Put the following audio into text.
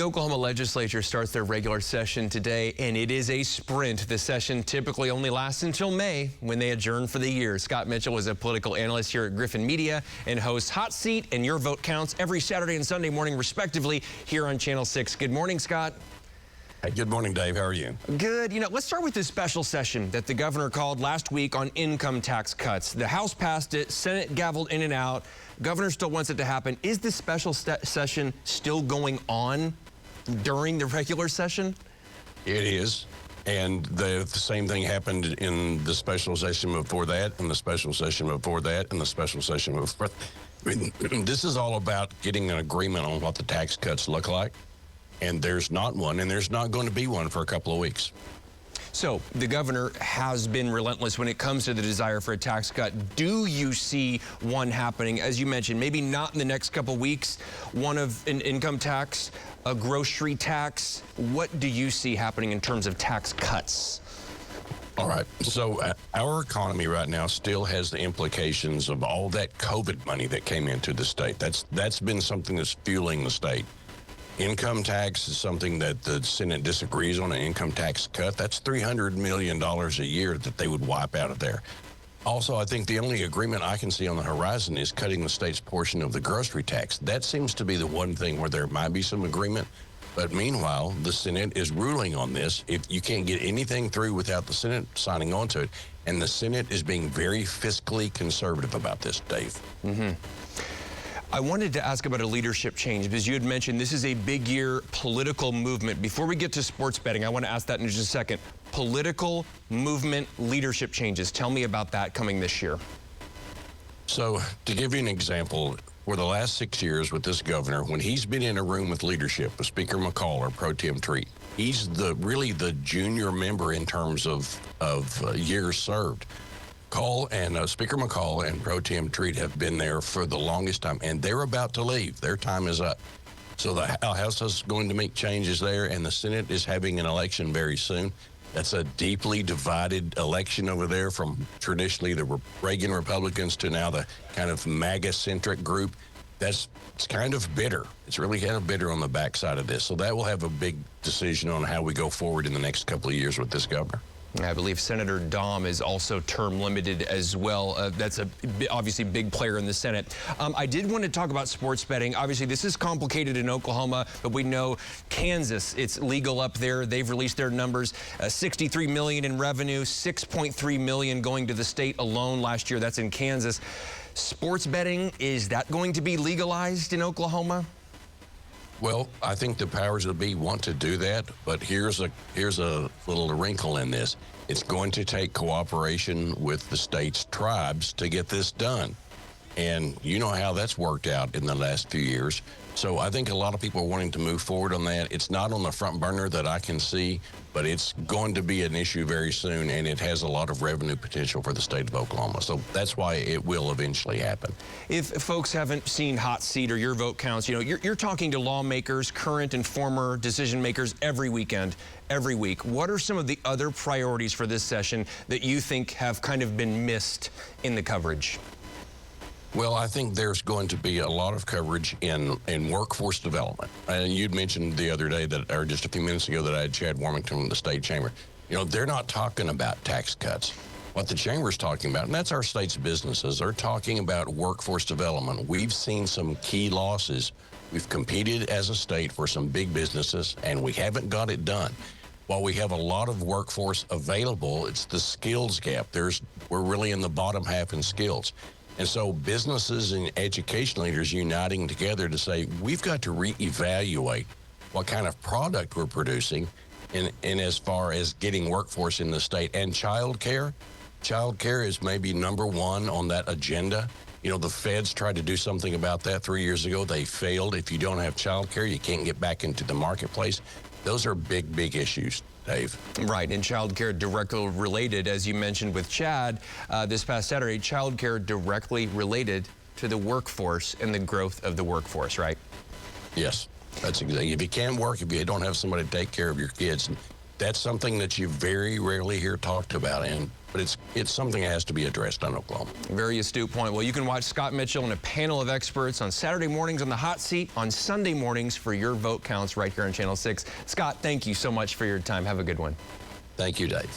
The Oklahoma Legislature starts their regular session today, and it is a sprint. The session typically only lasts until May, when they adjourn for the year. Scott Mitchell is a political analyst here at Griffin Media and hosts Hot Seat and Your Vote Counts every Saturday and Sunday morning, respectively, here on Channel 6. Good morning, Scott. Hey, good morning, Dave. How are you? Good. Let's start with this special session that the governor called last week on income tax cuts. The House passed it, Senate gavelled in and out. Governor still wants it to happen. Is this special session still going on during the regular session? It is. And the same thing happened in the special session before that, and the special session before that, and the special session before. This is all about getting an agreement on what the tax cuts look like. And there's not one, and there's not going to be one for a couple of weeks. So the governor has been relentless when it comes to the desire for a tax cut. Do you see one happening? As you mentioned, maybe not in the next couple of weeks, one of an income tax, a grocery tax. What do you see happening in terms of tax cuts? All right. So our economy right now still has the implications of all that COVID money that came into the state. That's been something that's fueling the state. Income tax is something that the Senate disagrees on, an income tax cut. That's $300 million a year that they would wipe out of there. Also, I think the only agreement I can see on the horizon is cutting the state's portion of the grocery tax. That seems to be the one thing where there might be some agreement. But meanwhile, the Senate is ruling on this. If you can't get anything through without the Senate signing on to it, and the Senate is being very fiscally conservative about this, Dave. I wanted to ask about a leadership change because you had mentioned this is a big year political movement. Before we get to sports betting, I want to ask that in just a second. Political movement leadership changes. Tell me about that coming this year. So to give you an example, for the last 6 years with this governor, when he's been in a room with leadership, with Speaker McCall or Pro Tem Treat, he's really the junior member in terms of years served. Speaker McCall and Pro Tem Treat have been there for the longest time, and they're about to leave. Their time is up. So the House is going to make changes there, and the Senate is having an election very soon. That's a deeply divided election over there, from traditionally the Reagan Republicans to now the kind of MAGA-centric group. It's kind of bitter. It's really kind of bitter on the backside of this. So that will have a big decision on how we go forward in the next couple of years with this governor. I believe Senator Dom is also term limited as well. That's obviously big player in the Senate. I did want to talk about sports betting. Obviously, this is complicated in Oklahoma, but we know Kansas, it's legal up there. They've released their numbers. $63 million in revenue, $6.3 million going to the state alone last year. That's in Kansas. Sports betting, is that going to be legalized in Oklahoma? Well, I think the powers that be want to do that, but here's a little wrinkle in this. It's going to take cooperation with the state's tribes to get this done. And you know how that's worked out in the last few years. So I think a lot of people are wanting to move forward on that. It's not on the front burner that I can see, but it's going to be an issue very soon, and it has a lot of revenue potential for the state of Oklahoma. So that's why it will eventually happen. If folks haven't seen Hot Seat or Your Vote Counts, you're talking to lawmakers, current and former decision makers every weekend, every week. What are some of the other priorities for this session that you think have kind of been missed in the coverage? Well, I think there's going to be a lot of coverage in workforce development. And you'd mentioned the other day or just a few minutes ago, that I had Chad Warmington from the state chamber. They're not talking about tax cuts. What the chamber's talking about, and that's our state's businesses, they're talking about workforce development. We've seen some key losses. We've competed as a state for some big businesses, and we haven't got it done. While we have a lot of workforce available, it's the skills gap. We're really in the bottom half in skills. And so businesses and education leaders uniting together to say, we've got to reevaluate what kind of product we're producing in as far as getting workforce in the state. And childcare is maybe number one on that agenda. The feds tried to do something about that 3 years ago. They failed. If you don't have childcare, you can't get back into the marketplace. Those are big, big issues, Dave. Right, and child care directly related, as you mentioned with Chad this past Saturday, child care directly related to the workforce and the growth of the workforce, right? Yes, that's exactly. If you can't work, if you don't have somebody to take care of your kids, that's something that you very rarely hear talked about. And but it's something that has to be addressed in Oklahoma. Very astute point. Well, you can watch Scott Mitchell and a panel of experts on Saturday mornings on the hot seat, on Sunday mornings for Your Vote Counts right here on Channel 6. Scott, thank you so much for your time. Have a good one. Thank you, Dave.